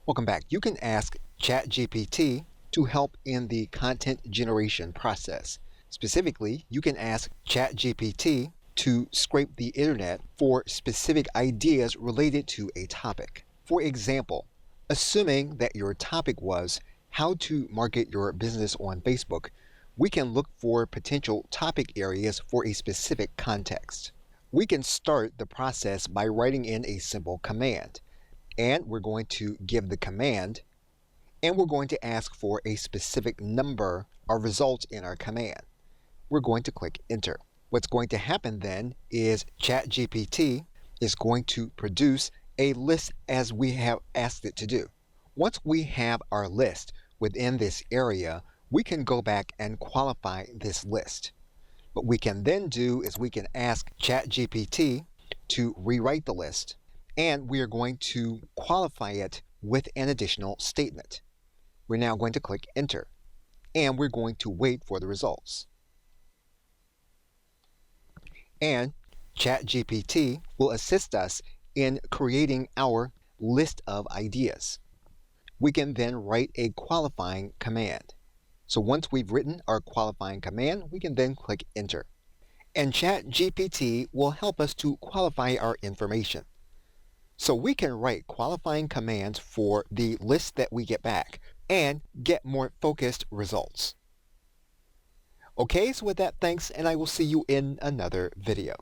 Welcome back. You can ask ChatGPT to help in the content generation process. Specifically, you can ask ChatGPT to scrape the internet for specific ideas related to a topic. For example, assuming that your topic was how to market your business on Facebook, we can look for potential topic areas for a specific context. We can start the process by writing in a simple command. And we're going to give the command, and we're going to ask for a specific number of results in our command. We're going to click enter. What's going to happen then is ChatGPT is going to produce a list as we have asked it to do. Once we have our list within this area, we can go back and qualify this list. What we can then do is we can ask ChatGPT to rewrite the list, and we are going to qualify it with an additional statement. We're now going to click enter, and we're going to wait for the results. And ChatGPT will assist us in creating our list of ideas. We can then write a qualifying command. So once we've written our qualifying command, we can then click enter. And ChatGPT will help us to qualify our information. So we can write qualifying commands for the list that we get back and get more focused results. Okay, so with that, thanks, and I will see you in another video.